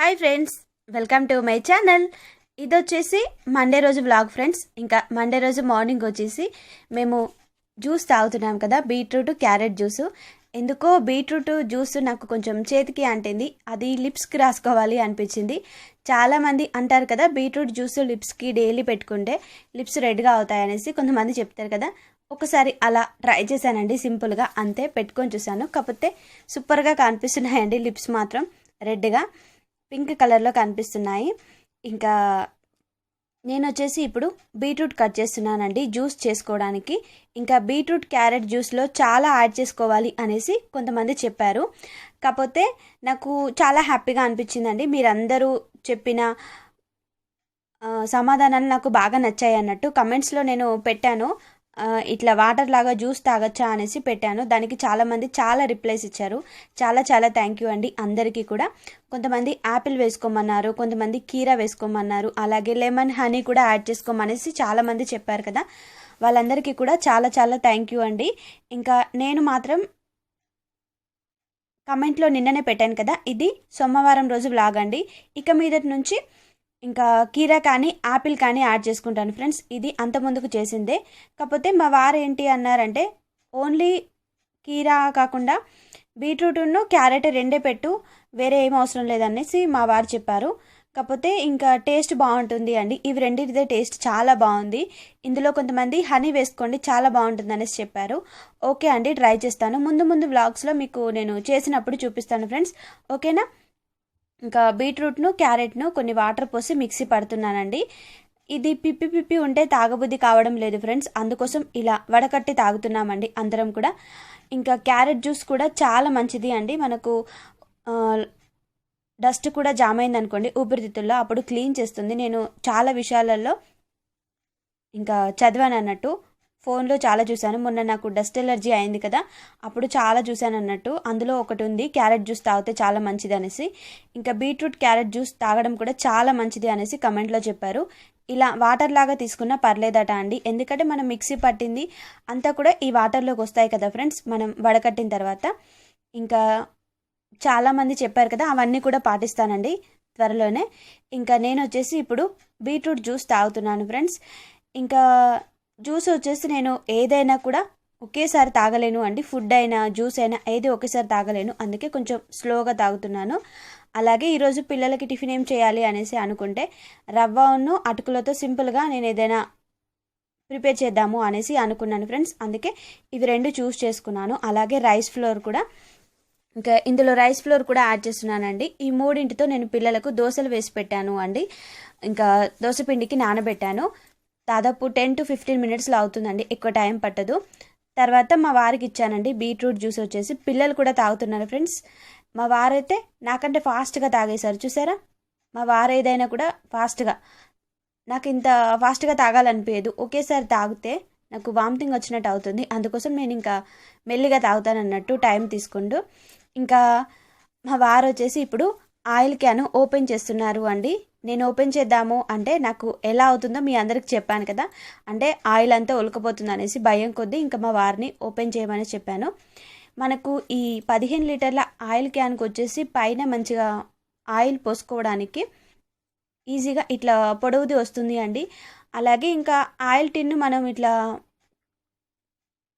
Hi friends, welcome to my channel. ఇది వచ్చేసి Monday రోజు వ్లాగ్ ఫ్రెండ్స్. ఇంకా మండే రోజు మార్నింగ్ వచ్చేసి మేము జ్యూస్ తాగుతున్నాం కదా, బీట్రూట్ క్యారెట్ జ్యూసు. ఎందుకో బీట్రూట్ జ్యూస్ నాకు కొంచెం చేతికి అంటింది, అది లిప్స్కి రాసుకోవాలి అనిపించింది. చాలామంది అంటారు కదా, బీట్రూట్ జ్యూస్ లిప్స్కి డైలీ పెట్టుకుంటే లిప్స్ రెడ్గా అవుతాయి అనేసి కొంతమంది చెప్తారు కదా. ఒకసారి అలా ట్రై చేశానండి, సింపుల్గా అంతే పెట్టుకొని చూశాను. కాకపోతే సూపర్గా కనిపిస్తున్నాయండి లిప్స్ మాత్రం రెడ్గా పింక్ కలర్లో కనిపిస్తున్నాయి. ఇంకా నేను వచ్చేసి ఇప్పుడు బీట్రూట్ కట్ చేస్తున్నానండి జ్యూస్ చేసుకోవడానికి. ఇంకా బీట్రూట్ క్యారెట్ జ్యూస్లో చాలా యాడ్ చేసుకోవాలి అనేసి కొంతమంది చెప్పారు. కాకపోతే నాకు చాలా హ్యాపీగా అనిపించిందండి. మీరందరూ చెప్పిన సమాధానాలు నాకు బాగా నచ్చాయి అన్నట్టు కమెంట్స్లో నేను పెట్టాను. ఇట్లా వాటర్ లాగా జ్యూస్ తాగొచ్చా అనేసి పెట్టాను. దానికి చాలామంది చాలా రిప్లైస్ ఇచ్చారు. చాలా చాలా థ్యాంక్ యూ అండి అందరికీ కూడా. కొంతమంది యాపిల్ వేసుకోమన్నారు, కొంతమంది కీరా వేసుకోమన్నారు, అలాగే లెమన్ హనీ కూడా యాడ్ చేసుకోమనేసి చాలామంది చెప్పారు కదా. వాళ్ళందరికీ కూడా చాలా చాలా థ్యాంక్ యూ అండి. ఇంకా నేను మాత్రం కమెంట్లో నిన్ననే పెట్టాను కదా, ఇది సోమవారం రోజు వ్లాగ్ అండి. ఇక మీదటి నుంచి ఇంకా కీరా కానీ యాపిల్ కానీ యాడ్ చేసుకుంటాను ఫ్రెండ్స్. ఇది అంత ముందుకు చేసిందే. కాకపోతే మా వారు ఏంటి అన్నారంటే, ఓన్లీ కీరా కాకుండా బీట్రూట్ను క్యారెట్ రెండే పెట్టు, వేరే ఏం అవసరం లేదనేసి మా వారు చెప్పారు. కాకపోతే ఇంకా టేస్ట్ బాగుంటుంది అండి, ఇవి రెండింటిదే టేస్ట్ చాలా బాగుంది. ఇందులో కొంతమంది హనీ వేసుకోండి చాలా బాగుంటుంది అనేసి చెప్పారు. ఓకే అండి, ట్రై చేస్తాను. ముందు ముందు వ్లాగ్స్లో మీకు నేను చేసినప్పుడు చూపిస్తాను ఫ్రెండ్స్, ఓకేనా. ఇంకా బీట్రూట్ను క్యారెట్ను కొన్ని వాటర్ పోసి మిక్సీ పడుతున్నానండి. ఇది పిప్పి పిప్పి ఉంటే తాగబుద్ధి కావడం లేదు ఫ్రెండ్స్, అందుకోసం ఇలా వడకట్టి తాగుతున్నామండి అందరం కూడా. ఇంకా క్యారెట్ జ్యూస్ కూడా చాలా మంచిది అండి. మనకు డస్ట్ కూడా జామ్ అయింది అనుకోండి ఊపిరితిత్తుల్లో, అప్పుడు క్లీన్ చేస్తుంది. నేను చాలా విషయాలలో ఇంకా చదివాను అన్నట్టు, ఫోన్లో చాలా చూశాను. మొన్న నాకు డస్ట్ ఎలర్జీ అయింది కదా, అప్పుడు చాలా చూశాను అన్నట్టు. అందులో ఒకటి ఉంది, క్యారెట్ జ్యూస్ తాగితే చాలా మంచిది అనేసి. ఇంకా బీట్రూట్ క్యారెట్ జ్యూస్ తాగడం కూడా చాలా మంచిది అనేసి కమెంట్లో చెప్పారు. ఇలా వాటర్ లాగా తీసుకున్నా పర్లేదట అండి, ఎందుకంటే మనం మిక్సీ పట్టింది అంతా కూడా ఈ వాటర్లోకి వస్తాయి కదా ఫ్రెండ్స్ మనం వడకట్టిన తర్వాత. ఇంకా చాలామంది చెప్పారు కదా, అవన్నీ కూడా పాటిస్తానండి త్వరలోనే. ఇంకా నేను వచ్చేసి ఇప్పుడు బీట్రూట్ జ్యూస్ తాగుతున్నాను ఫ్రెండ్స్. ఇంకా జ్యూస్ వచ్చేసి నేను ఏదైనా కూడా ఒకేసారి తాగలేను అండి, ఫుడ్ అయినా జ్యూస్ అయినా ఏది ఒకేసారి తాగలేను, అందుకే కొంచెం స్లోగా తాగుతున్నాను. అలాగే ఈరోజు పిల్లలకి టిఫిన్ ఏం చేయాలి అనేసి అనుకుంటే రవ్వను అటుకులతో సింపుల్గా నేను ఏదైనా ప్రిపేర్ చేద్దాము అనేసి అనుకున్నాను ఫ్రెండ్స్, అందుకే ఇవి రెండు చూస్ చేసుకున్నాను. అలాగే రైస్ ఫ్లోర్ కూడా, ఇంకా ఇందులో రైస్ ఫ్లోర్ కూడా యాడ్ చేస్తున్నానండి. ఈ మూడింటితో నేను పిల్లలకు దోశలు వేసి పెట్టాను అండి. ఇంకా దోశపిండికి నానబెట్టాను. దాదాపు 10 to 15 మినిట్స్లో అవుతుందండి, ఎక్కువ టైం పట్టదు. తర్వాత మా వారికి ఇచ్చానండి బీట్రూట్ జ్యూస్ వచ్చేసి. పిల్లలు కూడా తాగుతున్నారు ఫ్రెండ్స్. మా వారైతే నాకంటే ఫాస్ట్గా తాగేశారు, చూసారా. మా వారు ఏదైనా కూడా ఫాస్ట్గా, నాకు ఇంత ఫాస్ట్గా తాగాలనిపించదు. ఒకేసారి తాగితే నాకు వామిటింగ్ వచ్చినట్టు అవుతుంది, అందుకోసం నేను ఇంకా మెల్లిగా తాగుతాను అన్నట్టు, టైం తీసుకుంటూ. ఇంకా మా వారు వచ్చేసి ఇప్పుడు ఆయిల్ క్యాన్ ఓపెన్ చేస్తున్నారు అండి. నేను ఓపెన్ చేద్దాము అంటే నాకు ఎలా అవుతుందో మీ అందరికి చెప్పాను కదా, అంటే ఆయిల్ అంతా ఉలకపోతుంది అనేసి భయం కొద్దీ ఇంకా మా వారిని ఓపెన్ చేయమని చెప్పాను. మనకు ఈ 15 లీటర్ల ఆయిల్ క్యాన్కి వచ్చేసి పైన మంచిగా ఆయిల్ పోసుకోవడానికి ఈజీగా ఇట్లా పొడవుది వస్తుంది అండి. అలాగే ఇంకా ఆయిల్ టిన్ను మనం ఇట్లా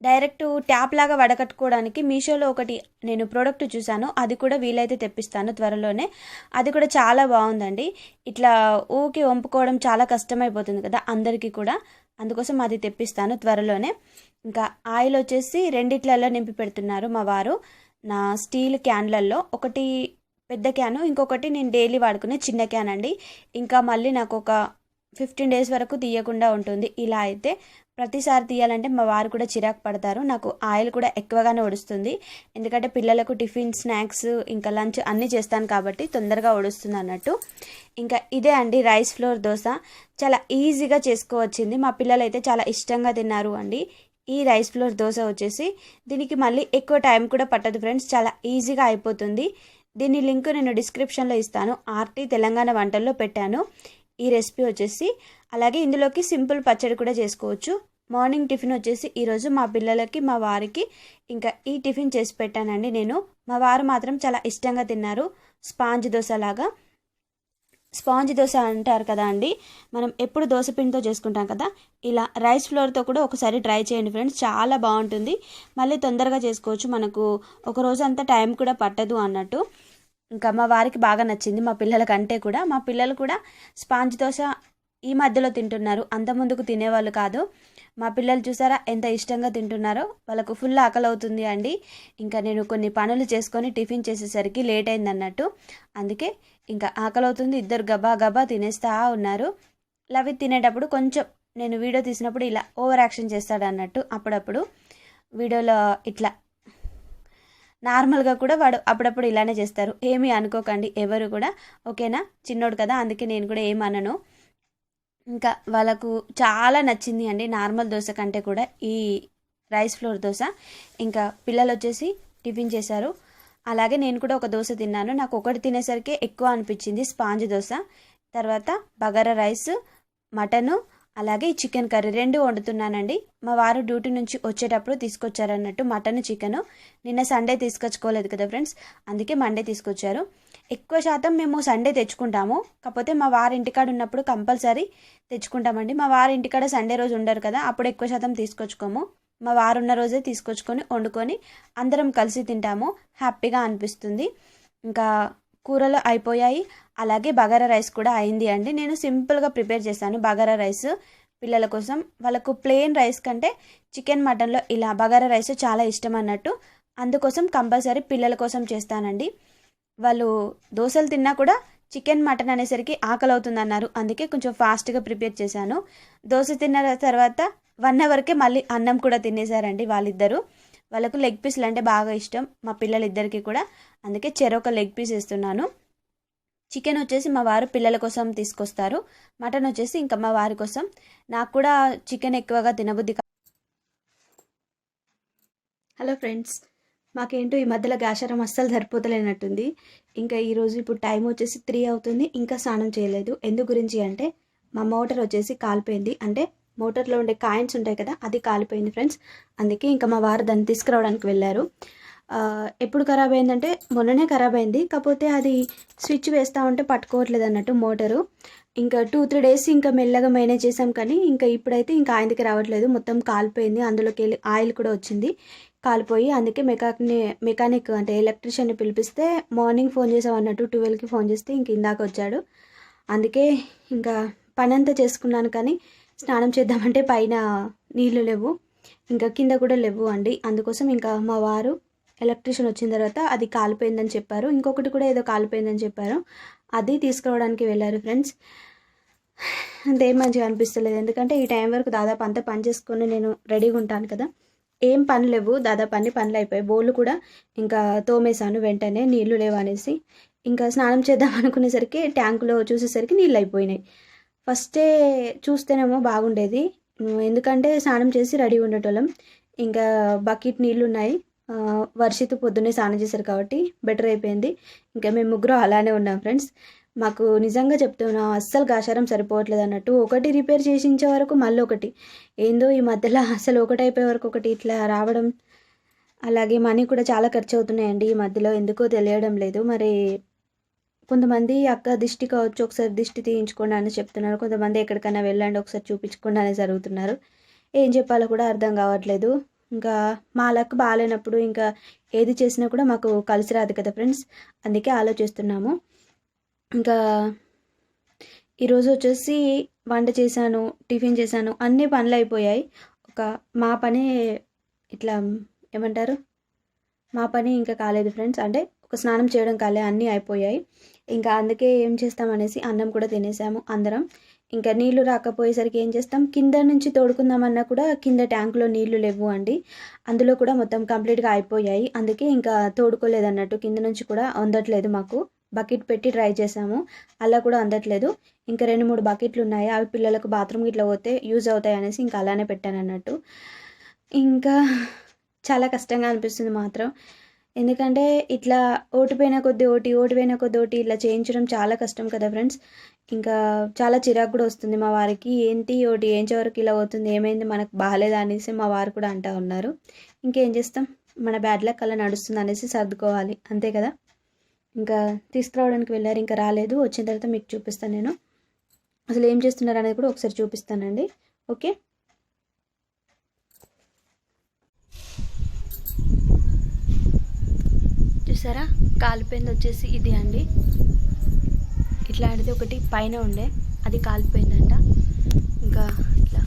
డైరెక్ట్ ట్యాప్ లాగా వడకట్టుకోవడానికి మీషోలో ఒకటి నేను ప్రోడక్ట్ చూశాను, అది కూడా వీలైతే తెప్పిస్తాను త్వరలోనే. అది కూడా చాలా బాగుందండి. ఇట్లా ఊకి వంపుకోవడం చాలా కష్టమైపోతుంది కదా అందరికీ కూడా, అందుకోసం అది తెప్పిస్తాను త్వరలోనే. ఇంకా ఆయిల్ వచ్చేసి రెండిట్లలో నింపి పెడుతున్నారు మా వారు, నా స్టీల్ క్యాన్లలో. ఒకటి పెద్ద క్యాను, ఇంకొకటి నేను డైలీ వాడుకునే చిన్న క్యాన్ అండి. ఇంకా మళ్ళీ నాకు ఒక 15 days వరకు తీయకుండా ఉంటుంది. ఇలా అయితే ప్రతిసారి తీయాలంటే మా వారు కూడా చిరాకు పడతారు. నాకు ఆయిల్ కూడా ఎక్కువగానే ఒడుస్తుంది, ఎందుకంటే పిల్లలకు టిఫిన్ స్నాక్స్ ఇంకా లంచ్ అన్నీ చేస్తాను కాబట్టి తొందరగా ఒడుస్తుంది అన్నట్టు. ఇంకా ఇదే అండి రైస్ ఫ్లోర్ దోశ, చాలా ఈజీగా చేసుకోవచ్చింది. మా పిల్లలు అయితే చాలా ఇష్టంగా తిన్నారు అండి ఈ రైస్ ఫ్లోర్ దోశ వచ్చేసి. దీనికి మళ్ళీ ఎక్కువ టైం కూడా పట్టదు ఫ్రెండ్స్, చాలా ఈజీగా అయిపోతుంది. దీని లింక్ నేను డిస్క్రిప్షన్లో ఇస్తాను, ఆర్టీ తెలంగాణ వంటల్లో పెట్టాను ఈ రెసిపీ వచ్చేసి. అలాగే ఇందులోకి సింపుల్ పచ్చడి కూడా చేసుకోవచ్చు. మార్నింగ్ టిఫిన్ వచ్చేసి ఈరోజు మా పిల్లలకి మా వారికి ఇంకా ఈ టిఫిన్ చేసి పెట్టానండి నేను. మా వారు మాత్రం చాలా ఇష్టంగా తిన్నారు, స్పాంజ్ దోశ లాగా. స్పాంజ్ దోశ అంటారు కదా అండి, మనం ఎప్పుడు దోశ పిండితో చేసుకుంటాం కదా, ఇలా రైస్ ఫ్లోర్తో కూడా ఒకసారి ట్రై చేయండి ఫ్రెండ్స్, చాలా బాగుంటుంది. మళ్ళీ తొందరగా చేసుకోవచ్చు, మనకు ఒక రోజు అంతా టైం కూడా పట్టదు అన్నట్టు. ఇంకా మా వారికి బాగా నచ్చింది, మా పిల్లలకంటే కూడా. మా పిల్లలు కూడా స్పాంజ్ దోశ ఈ మధ్యలో తింటున్నారు, అంత ముందుకు తినేవాళ్ళు కాదు. మా పిల్లలు చూసారా ఎంత ఇష్టంగా తింటున్నారో, వాళ్ళకు ఫుల్ ఆకలి అవుతుంది అండి. ఇంకా నేను కొన్ని పనులు చేసుకొని టిఫిన్ చేసేసరికి లేట్ అయింది అన్నట్టు, అందుకే ఇంకా ఆకలి అవుతుంది, ఇద్దరు గబా గబా తినేస్తా ఉన్నారు. లవిత్ తినేటప్పుడు కొంచెం నేను వీడియో తీసినప్పుడు ఇలా ఓవర్ యాక్షన్ చేస్తాడు అన్నట్టు, అప్పుడప్పుడు వీడియోలో ఇట్లా నార్మల్గా కూడా వాడు అప్పుడప్పుడు ఇలానే చేస్తారు, ఏమీ అనుకోకండి ఎవరు కూడా, ఓకేనా. చిన్నోడు కదా, అందుకే నేను కూడా ఏమనను. ఇంకా వాళ్ళకు చాలా నచ్చింది అండి నార్మల్ దోశ కంటే కూడా ఈ రైస్ ఫ్లోర్ దోశ. ఇంకా పిల్లలు వచ్చేసి టిఫిన్ చేశారు, అలాగే నేను కూడా ఒక దోశ తిన్నాను. నాకు ఒకటి తినేసరికి ఎక్కువ అనిపించింది స్పాంజ్ దోశ. తర్వాత బగారా రైస్, మటను, అలాగే చికెన్ కర్రీ 2 వండుతున్నానండి. మా వారు డ్యూటీ నుంచి వచ్చేటప్పుడు తీసుకొచ్చారన్నట్టు మటన్, చికెను. నిన్న సండే తీసుకొచ్చుకోలేదు కదా ఫ్రెండ్స్, అందుకే మండే తీసుకొచ్చారు. ఎక్కువ శాతం మేము సండే తెచ్చుకుంటాము, కాకపోతే మా వారి ఇంటికాడ ఉన్నప్పుడు కంపల్సరీ తెచ్చుకుంటామండి. మా వారి ఇంటికాడ సండే రోజు ఉండరు కదా, అప్పుడు ఎక్కువ శాతం తీసుకొచ్చుకోము. మా వారు ఉన్న రోజే తీసుకొచ్చుకొని వండుకొని అందరం కలిసి తింటాము, హ్యాపీగా అనిపిస్తుంది. ఇంకా కూరలు అయిపోయాయి, అలాగే బగారా రైస్ కూడా అయింది అండి. నేను సింపుల్గా ప్రిపేర్ చేశాను బగారా రైస్ పిల్లల కోసం. వాళ్ళకు ప్లెయిన్ రైస్ కంటే చికెన్ మటన్లో ఇలా బగారా రైస్ చాలా ఇష్టం అన్నట్టు, అందుకోసం కంపల్సరీ పిల్లల కోసం చేస్తానండి. వాళ్ళు దోశలు తిన్నా కూడా చికెన్ మటన్ అనేసరికి ఆకలి అవుతుంది అన్నారు, అందుకే కొంచెం ఫాస్ట్గా ప్రిపేర్ చేశాను. దోశ తిన్న తర్వాత 1 అవర్కే మళ్ళీ అన్నం కూడా తినేశారండి వాళ్ళిద్దరూ. వాళ్ళకు లెగ్ పీస్లు అంటే బాగా ఇష్టం మా పిల్లలిద్దరికీ కూడా, అందుకే చెరొక లెగ్ పీస్ వేస్తున్నాను. చికెన్ వచ్చేసి మా వారు పిల్లల కోసం తీసుకొస్తారు, మటన్ వచ్చేసి ఇంకా మా వారి కోసం. నాకు కూడా చికెన్ ఎక్కువగా తినబుద్ధి. హలో ఫ్రెండ్స్, మాకేంటో ఈ మధ్యలో గాషారం అస్సలు సరిపోతలేనట్టుంది. ఇంకా ఈరోజు ఇప్పుడు టైం వచ్చేసి 3 అవుతుంది, ఇంకా స్నానం చేయలేదు. ఎందు గురించి అంటే మా మోటార్ వచ్చేసి కాలిపోయింది, అంటే మోటార్లో ఉండే కాయిన్స్ ఉంటాయి కదా, అది కాలిపోయింది ఫ్రెండ్స్. అందుకే ఇంకా మా వారు దాన్ని తీసుకురావడానికి వెళ్ళారు. ఎప్పుడు ఖరాబ్ అయిందంటే మొన్ననే ఖరాబ్ అయింది, కాకపోతే అది స్విచ్ వేస్తూ ఉంటే పట్టుకోవట్లేదు అన్నట్టు మోటారు. ఇంకా 2-3 డేస్ ఇంకా మెల్లగా మేనేజ్ చేసాం, కానీ ఇంకా ఇప్పుడైతే ఇంకా ఆయనకి రావట్లేదు, మొత్తం కాలిపోయింది. అందులోకి వెళ్ళి ఆయిల్ కూడా వచ్చింది కాలిపోయి. అందుకే మెకానిక్ అంటే ఎలక్ట్రీషియన్ని పిలిపిస్తే మార్నింగ్ ఫోన్ చేసాం అన్నట్టు 12కి ఫోన్ చేస్తే ఇంక ఇందాక వచ్చాడు. అందుకే ఇంకా పని అంతా చేసుకున్నాను, కానీ స్నానం చేద్దామంటే పైన నీళ్ళు లేవు, ఇంకా కింద కూడా లేవు అండి. అందుకోసం ఇంకా మా వారు ఎలక్ట్రీషియన్ వచ్చిన తర్వాత అది కాలిపోయిందని చెప్పారు, ఇంకొకటి కూడా ఏదో కాలిపోయిందని చెప్పారు, అది తీసుకురావడానికి వెళ్ళారు ఫ్రెండ్స్. అంతేం మంచిగా అనిపిస్తలేదు, ఎందుకంటే ఈ టైం వరకు దాదాపు అంతా పని చేసుకొని నేను రెడీగా ఉంటాను కదా. ఏం పని లేవు, దాదాపు అన్ని పనులు అయిపోయాయి. బోళ్ళు కూడా ఇంకా తోమేశాను వెంటనే, నీళ్లు లేవు అనేసి. ఇంకా స్నానం చేద్దాం అనుకునేసరికి ట్యాంకులో చూసేసరికి నీళ్ళు అయిపోయినాయి. ఫస్టే చూస్తేనేమో బాగుండేది, ఎందుకంటే స్నానం చేసి రెడీ ఉండేటోళ్ళం. ఇంకా బకెట్ నీళ్ళు ఉన్నాయి, వర్షిత్ పొద్దున్నే స్నానం చేశారు కాబట్టి బెటర్ అయిపోయింది. ఇంకా మేము ముగ్గురు అలానే ఉన్నాం ఫ్రెండ్స్. మాకు నిజంగా చెప్తున్నాం అస్సలు గాషారం సరిపోవట్లేదు అన్నట్టు, ఒకటి రిపేర్ చేసించే వరకు మళ్ళీ ఒకటి, ఏందో ఈ మధ్యలో అసలు ఒకటి అయిపోయే వరకు ఒకటి ఇట్లా రావడం. అలాగే మనీ కూడా చాలా ఖర్చు అవుతున్నాయండి ఈ మధ్యలో, ఎందుకో తెలియడం లేదు. మరి కొంతమంది అక్క దిష్టి కావచ్చు, ఒకసారి దిష్టి తీయించుకోండి అని చెప్తున్నారు, కొంతమంది ఎక్కడికైనా వెళ్ళండి ఒకసారి చూపించుకోండి అని జరుగుతున్నారు. ఏం చెప్పాలో కూడా అర్థం కావట్లేదు. ఇంకా మా లక్ బాగాలేనప్పుడు ఇంకా ఏది చేసినా కూడా మాకు కలిసి రాదు కదా ఫ్రెండ్స్, అందుకే ఆలోచిస్తున్నాము. ఇంకా ఈరోజు వచ్చేసి వంట చేశాను, టిఫిన్ చేశాను, అన్ని పనులు అయిపోయాయి. ఒక మా పని ఇట్లా ఏమంటారు, మా పని ఇంకా కాలేదు ఫ్రెండ్స్, అంటే ఒక స్నానం చేయడం కాలే, అన్నీ అయిపోయాయి. ఇంకా అందుకే ఏం చేస్తామనేసి అన్నం కూడా తినేసాము అందరం. ఇంకా నీళ్లు రాకపోయేసరికి ఏం చేస్తాం, కింద నుంచి తోడుకుందామన్నా కూడా కింద ట్యాంకులో నీళ్లు లేవు అండి, అందులో కూడా మొత్తం కంప్లీట్గా అయిపోయాయి. అందుకే ఇంకా తోడుకోలేదు అన్నట్టు, కింద నుంచి కూడా అందట్లేదు మాకు. బకెట్ పెట్టి ట్రై చేసాము, అలా కూడా అందట్లేదు. ఇంకా 2-3 బకెట్లు ఉన్నాయి, అవి పిల్లలకు బాత్రూమ్కి ఇట్లా పోతే యూజ్ అవుతాయి అనేసి ఇంకా అలానే పెట్టాను అన్నట్టు. ఇంకా చాలా కష్టంగా అనిపిస్తుంది మాత్రం, ఎందుకంటే ఇట్లా ఓటిపోయిన కొద్ది ఓటిపోయిన కొద్ది ఓటి ఇలా చేయించడం చాలా కష్టం కదా ఫ్రెండ్స్. ఇంకా చాలా చిరాకు కూడా వస్తుంది మా వారికి, ఏంటి ఓటి ఏం చివరికి ఇలా అవుతుంది, ఏమైంది మనకు బాగాలేదా అనేసి మా వారు కూడా అంటూ ఉన్నారు. ఇంకేం చేస్తాం, మన బ్యాడ్ లక్ అలా నడుస్తుంది అనేసి సర్దుకోవాలి, అంతే కదా. ఇంకా తీసుకురావడానికి వెళ్ళారు, ఇంకా రాలేదు. వచ్చిన తర్వాత మీకు చూపిస్తాను నేను అసలు ఏం చేస్తున్నారు అనేది కూడా ఒకసారి చూపిస్తానండి. ఓకే, చూసారా కాలిపోయింది వచ్చేసి ఇది అండి. ఇట్లాంటిది ఒకటి పైన ఉండే అది కాలిపోయిందంట. ఇంకా ఇట్లా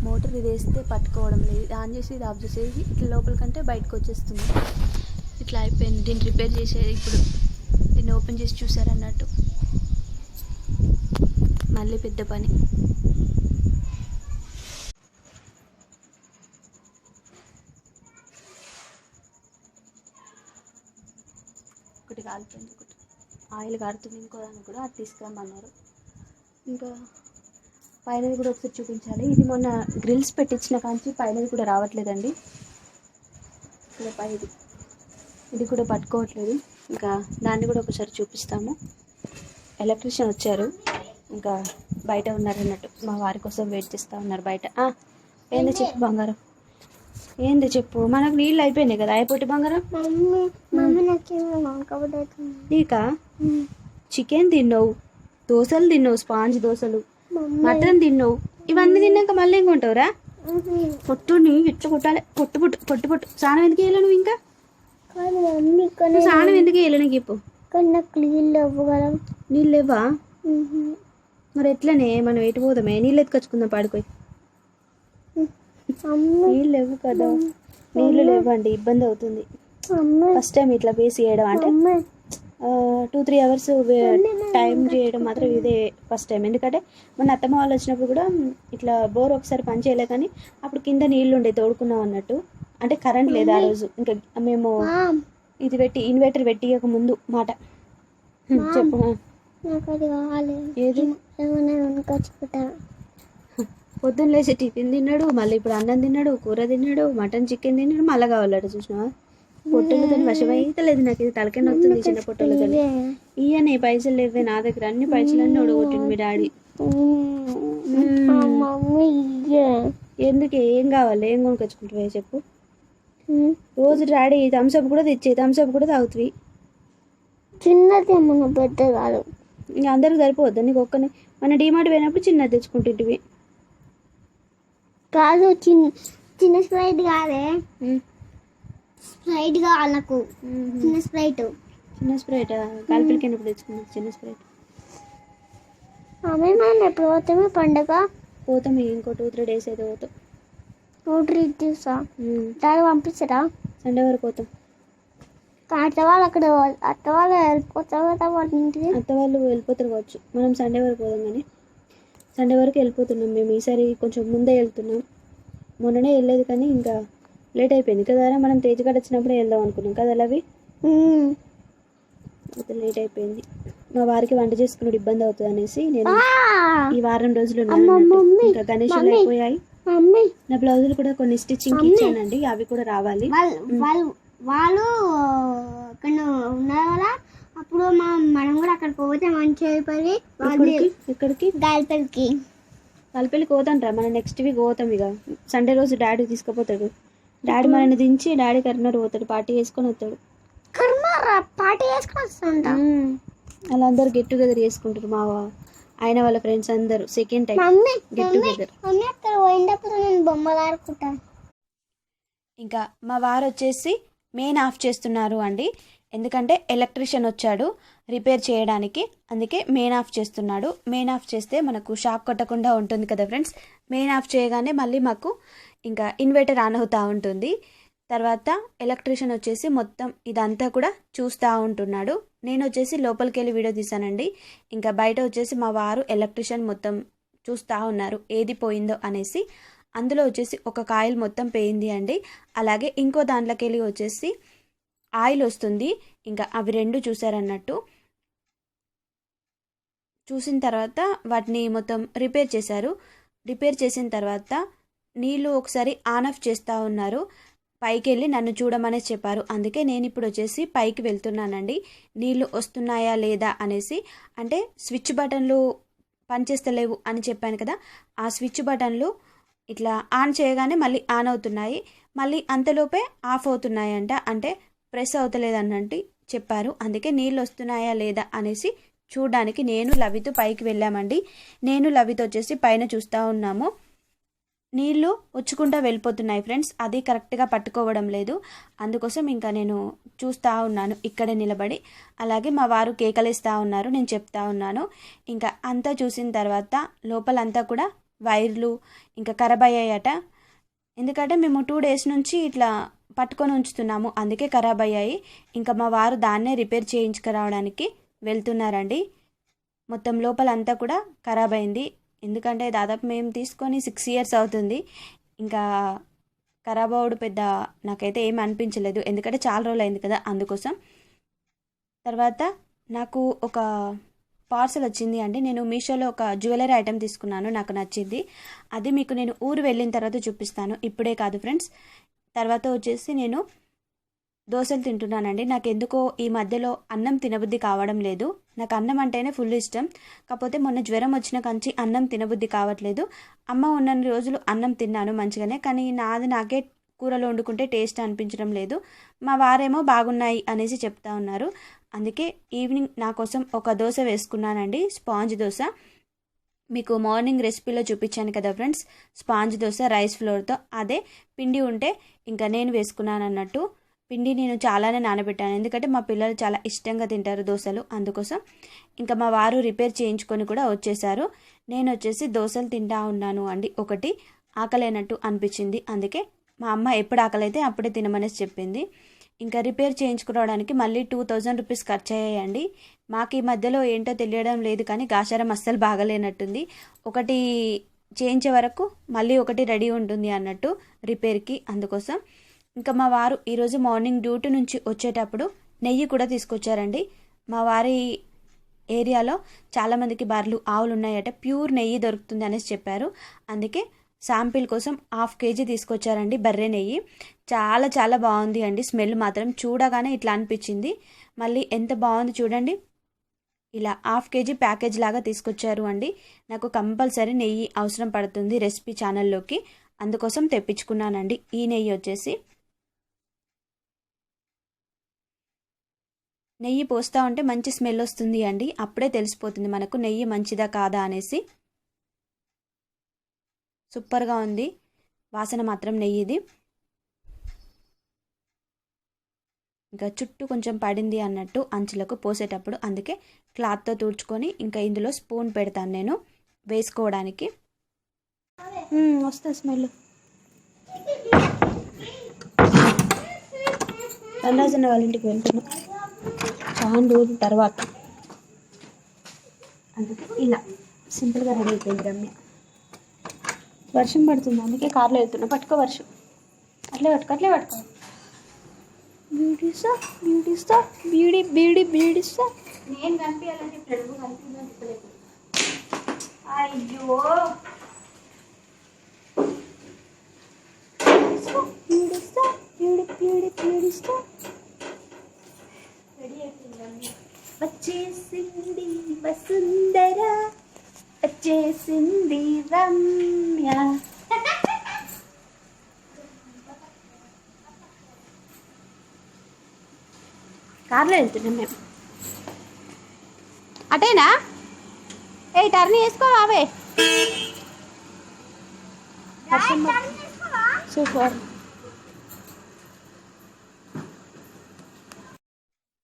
మోటార్ ఇది వేస్తే పట్టుకోవడం లేదు, ఆన్ చేసి ఇది ఆఫ్ చేసేసి ఇట్లా లోపలికంటే బయటకు వచ్చేస్తుంది. ఇట్లా అయిపోయింది. దీన్ని రిపేర్ చేసేది ఇప్పుడు, దీన్ని ఓపెన్ చేసి చూసారన్నట్టు మళ్ళీ పెద్ద పని. ఒకటి కాలిపోయింది, ఒకటి ఆయిల్ కారుతుంది, ఇంకో దానికి కూడా అది తీసుకురమ్మన్నారు. ఇంకా పైనది కూడా ఒకసారి చూపించాలి. ఇది మొన్న గ్రిల్స్ పెట్టించిన కాంచి పైనది కూడా రావట్లేదండి. ఇలా పైది ఇది కూడా పట్టుకోవట్లేదు. ఇంకా దాన్ని కూడా ఒకసారి చూపిస్తాము. ఎలక్ట్రీషియన్ వచ్చారు, ఇంకా బయట ఉన్నారు అన్నట్టు. మా వారి కోసం వెయిట్ చేస్తూ ఉన్నారు బయట. ఏంది చెప్పు బంగారం, ఏంది చెప్పు. మనకు నీళ్ళు అయిపోయినాయి కదా, అయిపోతే బంగారం. నీకా చికెన్ తిన్నావు, దోశలు తిన్నావు, స్పాంజ్ దోశలు, మటన్ తిన్నావు, ఇవన్నీ తిన్నాక మళ్ళీ ఏం కొంటావురా? పొట్టుని ఇట్లా కొట్టాలి, పొట్టు పొట్టు పొట్టు పొట్టు. స్నానం ఎందుకు వేయలే నువ్వు? ఇంకా స్నానం ఎందుకు వేయలే నీకు? ఇప్పుడు నీళ్ళు లేవా? మరి ఎట్లనే మనం ఎటు పోదామే? నీళ్ళు ఎత్తుకొచ్చుకుందాం పాడుకోయి. నీళ్ళు లేవు కదా, నీళ్ళు లేవండి, ఇబ్బంది అవుతుంది. ఫస్ట్ టైం ఇట్లా వేసి చేయడం అంటే 2-3 అవర్స్ టైం చేయడం మాత్రం ఇదే ఫస్ట్ టైం. ఎందుకంటే మన అత్తమ్మ వాళ్ళు వచ్చినప్పుడు కూడా ఇట్లా బోర్ ఒకసారి పని చేయలే, కానీ అప్పుడు కింద నీళ్ళు ఉండే తోడుకున్నాం అన్నట్టు. అంటే కరెంట్ లేదు ఆ రోజు, ఇంకా మేము ఇది పెట్టి ఇన్వర్టర్ పెట్టియక ముందు మాట. చెప్పు. ఏది? పొద్దున్న లేచి టిఫిన్ తిన్నాడు, మళ్ళీ ఇప్పుడు అన్నం తిన్నాడు, కూర తిన్నాడు, మటన్ చికెన్ తిన్నాడు, మళ్ళీ కావాలట. చూసినావా? పొట్టలతో వశమైతే లేదు నాకు. ఇది తలకే నొస్తుంది చిన్న పొట్టలతో. ఇయ్యనే పైసలు లేవే నా దగ్గర, అన్ని పైసలన్నీ ఓడగొట్టింది మీ డాడీ. ఎందుకే? ఏం కావాలి? ఏం కొనుకొచ్చుకుంటావే చెప్పు. రోజు డాడీ థమ్స్అప్ కూడా తెచ్చే, థమ్స్అప్ కూడా తాగుతుంది. చిన్నది ఏమన్నా పెద్ద కాదు, ఇంకా అందరికి సరిపోద్దా నీకు ఒక్కనే? మన డిమార్ట్ పోయినప్పుడు చిన్నది తెచ్చుకుంటుంటివి కాదు. చిన్న స్ప్రైట్ కాదే, స్ప్రైట్ కావాలి నాకు. చిన్న స్ప్రైట్. చిన్న స్ప్రైట్ కాల్పిల్కి ఎప్పుడు తెచ్చుకున్నది చిన్న స్ప్రైట్? మేము ఎప్పుడు పోతామే పండుగ? పోతాం ఇంకో 2-3 డేస్ అయితే పోతాం. 2-3 డేసా? డాడీ పంపిస్తారా? సండే వరకు పోతాం. అత్త వాళ్ళు అక్కడ, అత్త వాళ్ళు వెళ్ళిపోతారు కదా వాళ్ళ ఇంటికి. అత్త వాళ్ళు వెళ్ళిపోతారు కావచ్చు. మనం సండే వరకు పోదాం, కానీ సండే వరకు వెళ్ళిపోతున్నాం మేము. ఈసారి కొంచెం ముందే వెళ్తున్నాం. మొన్ననే వెళ్ళేది కానీ ఇంకా లేట్ అయిపోయింది కదా. మనం తేజగడ వచ్చినప్పుడే వెళ్దాం అనుకున్నాం కదా అవి. లేట్ అయిపోయింది. మా వారికి వంట చేసుకున్నాడు, ఇబ్బంది అవుతుంది అనేసి నేను ఈ వారం రోజులు ఇంకా గణేషులు అయిపోయాయి. నా బ్లౌజులు కూడా కొన్ని స్టిచ్చింగ్ ఇచ్చానండి, అవి కూడా రావాలి. వాళ్ళు అక్కడ ఉన్నారు కదా, అప్పుడు మనం కూడా అక్కడికి పోతే మంచిగా అయిపోయి. ఇక్కడికి గాలిపల్లికి పోతాంట్రా మనం. నెక్స్ట్ వీక్ పోతాం. ఇక సండే రోజు డాడీ తీసుకుపోతాడు. డాడీ మనల్ని దించి డాడీ కర్నూలు పోతాడు, పార్టీ చేసుకొని వస్తాడు. పార్టీ చేసుకొని వస్తుంటా. అలా అందరు గెట్ టుగెదర్ చేసుకుంటారు. మా ఆయన వాళ్ళ ఫ్రెండ్స్ అందరూ సెకండ్ టైం గెట్ టుగెదర్. నేను బొమ్మలు ఆడుకుంటా. ఇంకా మా వారు వచ్చేసి మెయిన్ ఆఫ్ చేస్తున్నారు అండి. ఎందుకంటే ఎలక్ట్రీషియన్ వచ్చాడు రిపేర్ చేయడానికి, అందుకే మెయిన్ ఆఫ్ చేస్తున్నాడు. మెయిన్ ఆఫ్ చేస్తే మనకు షాక్ కొట్టకుండా ఉంటుంది కదా ఫ్రెండ్స్. మెయిన్ ఆఫ్ చేయగానే మళ్ళీ మాకు ఇంకా ఇన్వర్టర్ ఆన్ అవుతూ ఉంటుంది. తర్వాత ఎలక్ట్రీషియన్ వచ్చేసి మొత్తం ఇదంతా కూడా చూస్తూ ఉంటున్నాడు. నేను వచ్చేసి లోపలికి వెళ్ళి వీడియో తీసానండి. ఇంకా బయట వచ్చేసి మా వారు ఎలక్ట్రీషియన్ మొత్తం చూస్తూ ఉన్నారు ఏది పోయిందో అనేసి. అందులో వచ్చేసి ఒక కాయిల్ మొత్తం పోయింది అండి. అలాగే ఇంకో దాంట్లోకి వెళ్ళి వచ్చేసి ఆయిల్ వస్తుంది. ఇంకా అవి రెండు చూసారన్నట్టు. చూసిన తర్వాత వాటిని మొత్తం రిపేర్ చేశారు. రిపేర్ చేసిన తర్వాత నీళ్ళు ఒకసారి ఆన్ ఆఫ్ చేస్తూ ఉన్నారు. పైకి వెళ్ళి నన్ను చూడమనే చెప్పారు. అందుకే నేను ఇప్పుడు వచ్చేసి పైకి వెళ్తున్నానండి, నీళ్ళు వస్తున్నాయా లేదా అనేసి. అంటే స్విచ్ బటన్లు పనిచేస్తలేవు అని చెప్పాను కదా, ఆ స్విచ్ బటన్లు ఇట్లా ఆన్ చేయగానే మళ్ళీ ఆన్ అవుతున్నాయి, మళ్ళీ అంతలోపే ఆఫ్ అవుతున్నాయి అంట. అంటే ప్రెస్ అవుతలేదు అన్నట్టు చెప్పారు. అందుకే నీళ్ళు వస్తున్నాయా లేదా అనేసి చూడడానికి నేను లవితో పైకి వెళ్ళామండి. నేను లవితో వచ్చేసి పైన చూస్తూ ఉన్నాము. నీళ్ళు వచ్చుకుంటూ వెళ్ళిపోతున్నాయి ఫ్రెండ్స్, అది కరెక్ట్గా పట్టుకోవడం లేదు. అందుకోసం ఇంకా నేను చూస్తూ ఉన్నాను ఇక్కడే నిలబడి. అలాగే మా వారు కేకలేస్తూ ఉన్నారు, నేను చెప్తా ఉన్నాను. ఇంకా అంతా చూసిన తర్వాత లోపలంతా కూడా వైర్లు ఇంకా ఖరాబ్ అయ్యాయట. ఎందుకంటే మేము 2 days నుంచి ఇట్లా పట్టుకొని ఉంచుతున్నాము, అందుకే ఖరాబ్ అయ్యాయి. ఇంకా మా వారు దాన్నే రిపేర్ చేయించుకురావడానికి వెళ్తున్నారండి. మొత్తం లోపలంతా కూడా ఖరాబ్ అయింది. ఎందుకంటే దాదాపు మేము తీసుకొని 6 years అవుతుంది. ఇంకా ఖరాబ్ అవడం పెద్ద నాకైతే ఏం అనిపించలేదు, ఎందుకంటే చాలా రోజులు అయింది కదా, అందుకోసం. తర్వాత నాకు ఒక పార్సల్ వచ్చింది అండి. నేను మీషోలో ఒక జ్యువెలరీ ఐటెం తీసుకున్నాను, నాకు నచ్చింది. అది మీకు నేను ఊరు వెళ్ళిన తర్వాత చూపిస్తాను, ఇప్పుడే కాదు ఫ్రెండ్స్. తర్వాత వచ్చేసి నేను దోశలు తింటున్నానండి. నాకు ఎందుకో ఈ మధ్యలో అన్నం తినబుద్ధి కావడం లేదు. నాకు అన్నం అంటేనే ఫుల్ ఇష్టం, కాకపోతే మొన్న జ్వరం వచ్చిన కంచి అన్నం తినబుద్ధి కావట్లేదు. అమ్మ ఉన్నన్ని రోజులు అన్నం తిన్నాను మంచిగానే, కానీ నాకే కూరలు వండుకుంటే టేస్ట్ అనిపించడం లేదు. మా వారేమో బాగున్నాయి అనేసి చెప్తా ఉన్నారు. అందుకే ఈవినింగ్ నా కోసం ఒక దోశ వేసుకున్నానండి, స్పాంజ్ దోశ. మీకు మార్నింగ్ రెసిపీలో చూపించాను కదా ఫ్రెండ్స్, స్పాంజ్ దోశ రైస్ ఫ్లోర్తో. అదే పిండి ఉంటే ఇంకా నేను వేసుకున్నాను అన్నట్టు. పిండి నేను చాలానే నానబెట్టాను, ఎందుకంటే మా పిల్లలు చాలా ఇష్టంగా తింటారు దోశలు, అందుకోసం. ఇంకా మా వారు రిపేర్ చేయించుకొని కూడా వచ్చేసారు. నేను వచ్చేసి దోశలు తింటా ఉన్నాను అండి. ఒకటి ఆకలేనట్టు అనిపించింది, అందుకే మా అమ్మ ఎప్పుడు ఆకలైతే అప్పుడే తినమనేసి చెప్పింది. ఇంకా రిపేర్ చేయించుకోవడానికి మళ్ళీ 2000 రూపీస్ ఖర్చు అయ్యాయండి. మాకు ఈ మధ్యలో ఏంటో తెలియడం లేదు, కానీ గాచారం అస్సలు బాగలేనట్టుంది. ఒకటి చేయించే వరకు మళ్ళీ ఒకటి రెడీ ఉంటుంది అన్నట్టు రిపేర్కి, అందుకోసం. ఇంకా మా వారు ఈరోజు మార్నింగ్ డ్యూటీ నుంచి వచ్చేటప్పుడు నెయ్యి కూడా తీసుకొచ్చారండి. మా వారి ఏరియాలో చాలామందికి బర్రెలు ఆవులు ఉన్నాయట, ప్యూర్ నెయ్యి దొరుకుతుంది అనేసి చెప్పారు. అందుకే శాంపిల్ కోసం 1/2 kg తీసుకొచ్చారండి బర్రె నెయ్యి. చాలా చాలా బాగుంది అండి, స్మెల్ మాత్రం చూడగానే ఇట్లా అనిపించింది. మళ్ళీ ఎంత బాగుంది చూడండి, ఇలా 1/2 kg ప్యాకేజ్ లాగా తీసుకొచ్చారు అండి. నాకు కంపల్సరీ నెయ్యి అవసరం పడుతుంది రెసిపీ ఛానల్లోకి, అందుకోసం తెప్పించుకున్నానండి. ఈ నెయ్యి వచ్చేసి నెయ్యి పోస్తూ ఉంటే మంచి స్మెల్ వస్తుంది అండి, అప్పుడే తెలిసిపోతుంది మనకు నెయ్యి మంచిదా కాదా అనేసి. సూపర్గా ఉంది వాసన మాత్రం నెయ్యిది. ఇంకా చుట్టూ కొంచెం పడింది అన్నట్టు అంచులకు పోసేటప్పుడు, అందుకే క్లాత్తో తుడుచుకొని ఇంకా ఇందులో స్పూన్ పెడతాను నేను వేసుకోవడానికి. వస్తుంది స్మెల్. రండాజన్న వాళ్ళ ఇంటికి వెళ్తున్నా చాలా రోజుల తర్వాత, అందుకే ఇలా సింపుల్గా రెడీ అయిపోయింది రమ్య. వర్షం పడుతుంది, అందుకే కార్లో వెళ్తున్నా. పట్టుకో వర్షం, అట్లే పట్టుకో. బ్యూటీసా బ్యూటీసా నేను కనిపించాలంటే ఇప్పుడు కనిపించలేదు. అయ్యో బ్యూటీసా బ్యూటీసా రెడీ అయిపోయింది. వచ్చేసింది వసుంధర, వచ్చేసింది రమ్య. కార్లో వెళ్తున్నాం మేము. అటేనా? టర్న్ వేసుకోవావే. సూపర్.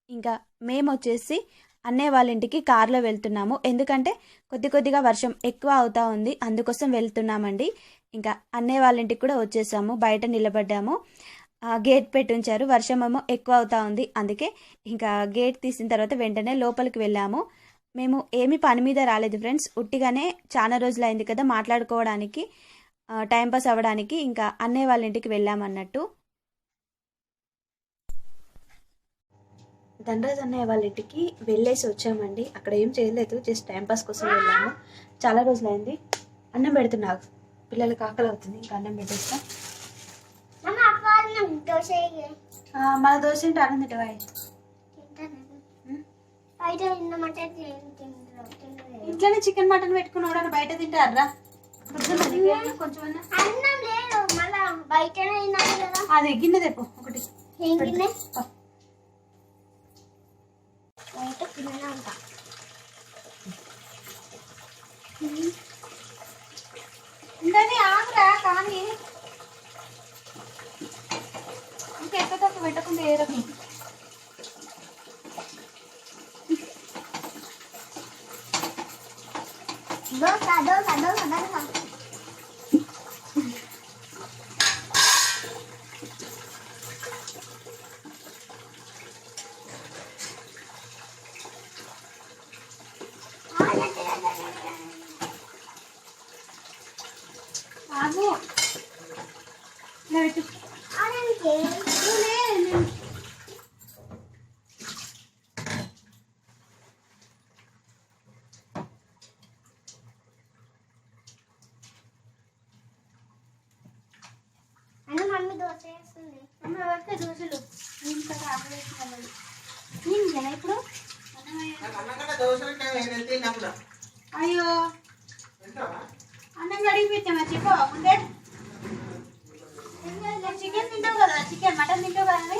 ఇంకా మేము వచ్చేసి అన్నయ్య వాళ్ళ ఇంటికి కార్లో వెళ్తున్నాము, ఎందుకంటే కొద్దిగా వర్షం ఎక్కువ అవుతా ఉంది, అందుకోసం వెళ్తున్నామండి. ఇంకా అన్నయ్య వాళ్ళ ఇంటికి కూడా వచ్చేసాము, బయట నిలబడ్డాము. గేట్ పెట్టి ఉంచారు, వర్షం ఏమో ఎక్కువ అవుతా ఉంది, అందుకే ఇంకా గేట్ తీసిన తర్వాత వెంటనే లోపలికి వెళ్ళాము. మేము ఏమి పని మీద రాలేదు ఫ్రెండ్స్, ఉట్టిగానే చాలా రోజులు అయింది కదా మాట్లాడుకోవడానికి, టైంపాస్ అవ్వడానికి ఇంకా అన్నయ్య వాళ్ళ ఇంటికి వెళ్ళామన్నట్టు. ధనరాజ్ అన్నయ్య వాళ్ళ ఇంటికి వెళ్ళేసి వచ్చామండి. అక్కడ ఏం చేయలేదు, జస్ట్ టైంపాస్ కోసం వెళ్ళాము. చాలా రోజులు అయింది. అన్నం పెడుతున్నా, పిల్లలకి ఆకలి అవుతుంది, ఇంకా అన్నం పెట్టేస్తా. మన దోశ ఏంటి అన్నం తింటావా? ఇంట్లోనే చికెన్ మటన్ పెట్టుకున్నాడు, బయట తింటారా? కొంచెం అది గిన్నె తెప్పు ఒకటి. పెట్టకుండా ఏరకు. దోశ దోశ దోశ దోశ. ఆగు పెట్టు. అని మమ్మీ దోశ వేస్తుంది. అమ్మ ఎవరికే దోశలు ఇంకా ఆకలేస్తున్నాను నేను కదా ఇప్పుడు. అయ్యో అన్నం కడిగిపోతామా చెప్పు ముందే. చికెన్ తింటావు కదా, చికెన్ మటన్ తింటావు కదా అని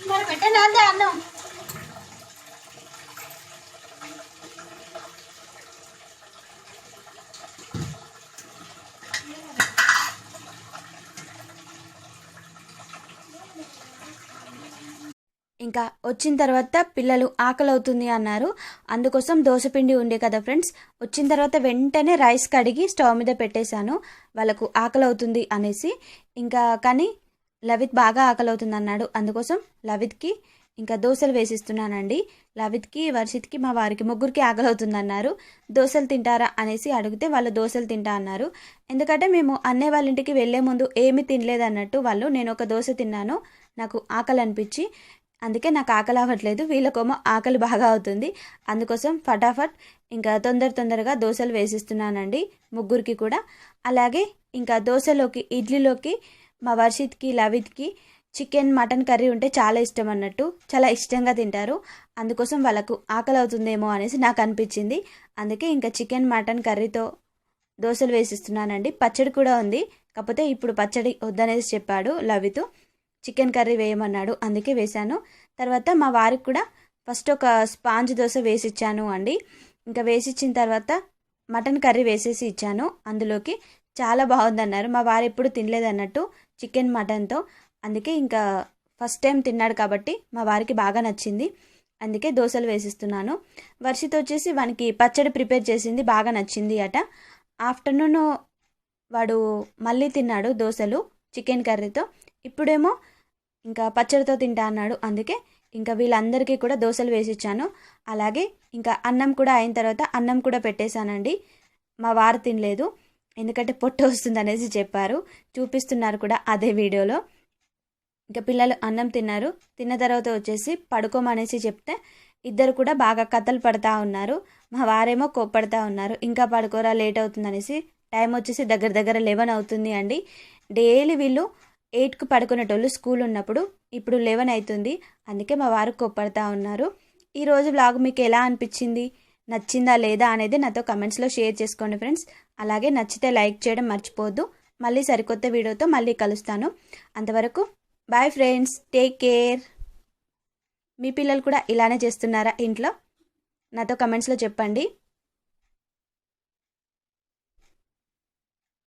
మరి పెట్టండి అంతే అన్నం. ఇంకా వచ్చిన తర్వాత పిల్లలు ఆకలి అవుతుంది అన్నారు. అందుకోసం దోశపిండి ఉండే కదా ఫ్రెండ్స్, వచ్చిన తర్వాత వెంటనే రైస్ కడిగి స్టవ్ మీద పెట్టేశాను వాళ్ళకు ఆకలి అవుతుంది అనేసి. ఇంకా కానీ లవిత్ బాగా ఆకలి అవుతుంది అన్నాడు. అందుకోసం లవిత్కి ఇంకా దోశలు వేసిస్తున్నానండి. లవిత్కి, వర్షిత్కి, మా వారికి ముగ్గురికి ఆకలి అవుతుంది అన్నారు. దోశలు తింటారా అనేసి అడిగితే వాళ్ళు దోశలు తింటా అన్నారు. ఎందుకంటే మేము అన్నయ్య వాళ్ళ ఇంటికి వెళ్ళే ముందు ఏమీ తినలేదు అన్నట్టు వాళ్ళు. నేను ఒక దోశ తిన్నాను, నాకు ఆకలి అనిపించి. అందుకే నాకు ఆకలి అవ్వట్లేదు, వీళ్ళకోమో ఆకలి బాగా అవుతుంది. అందుకోసం ఫటాఫట్ ఇంకా తొందరగా దోశలు వేసిస్తున్నానండి ముగ్గురికి కూడా. అలాగే ఇంకా దోశలోకి, ఇడ్లీలోకి మా వర్షిత్కి, లవిత్కి చికెన్, మటన్ కర్రీ ఉంటే చాలా ఇష్టం అన్నట్టు, చాలా ఇష్టంగా తింటారు. అందుకోసం వాళ్ళకు ఆకలి అవుతుందేమో అనేసి నాకు అనిపించింది. అందుకే ఇంకా చికెన్, మటన్ కర్రీతో దోశలు వేసిస్తున్నానండి. పచ్చడి కూడా ఉంది, కాకపోతే ఇప్పుడు పచ్చడి వద్దనేసి చెప్పాడు లవిత్. చికెన్ కర్రీ వేయమన్నాడు, అందుకే వేశాను. తర్వాత మా వారికి కూడా ఫస్ట్ ఒక స్పాంజ్ దోశ వేసి ఇచ్చాను అండి. ఇంకా వేసిచ్చిన తర్వాత మటన్ కర్రీ వేసేసి ఇచ్చాను అందులోకి. చాలా బాగుందన్నారు. మా వారు ఎప్పుడు తినలేదు అన్నట్టు చికెన్ మటన్తో. అందుకే ఇంకా ఫస్ట్ టైం తిన్నాడు కాబట్టి మా వారికి బాగా నచ్చింది. అందుకే దోశలు వేసిస్తున్నాను. వర్షిత్ వచ్చేసి వానికి పచ్చడి ప్రిపేర్ చేసింది బాగా నచ్చింది అట. ఆఫ్టర్నూన్ వాడు మళ్ళీ తిన్నాడు దోశలు చికెన్ కర్రీతో. ఇప్పుడేమో ఇంకా పచ్చడితో తింటా అన్నాడు. అందుకే ఇంకా వీళ్ళందరికీ కూడా దోశలు వేసిచ్చాను. అలాగే ఇంకా అన్నం కూడా అయిన తర్వాత అన్నం కూడా పెట్టేశానండి. మా వారు తినలేదు, ఎందుకంటే పొట్ట వస్తుంది అనేసి చెప్పారు, చూపిస్తున్నారు కూడా అదే వీడియోలో. ఇంకా పిల్లలు అన్నం తిన్నారు. తిన్న తర్వాత వచ్చేసి పడుకోమనేసి చెప్తే ఇద్దరు కూడా బాగా కథలు పడతా ఉన్నారు. మా వారేమో కోప్పడతా ఉన్నారు, ఇంకా పడుకోరా లేట్ అవుతుంది అనేసి. టైం వచ్చేసి దగ్గర 11 అవుతుంది అండి. డైలీ వీళ్ళు 8కు పడుకునేటోళ్ళు స్కూల్ ఉన్నప్పుడు, ఇప్పుడు 11 అవుతుంది. అందుకే మా వారు కోప్పడతా ఉన్నారు. ఈరోజు వ్లాగ్ మీకు ఎలా అనిపించింది, నచ్చిందా లేదా అనేది నాతో కమెంట్స్లో షేర్ చేసుకోండి ఫ్రెండ్స్. అలాగే నచ్చితే లైక్ చేయడం మర్చిపోవద్దు. మళ్ళీ సరికొత్త వీడియోతో మళ్ళీ కలుస్తాను. అంతవరకు బాయ్ ఫ్రెండ్స్, టేక్ కేర్. మీ పిల్లలు కూడా ఇలానే చేస్తున్నారా ఇంట్లో? నాతో కమెంట్స్లో చెప్పండి.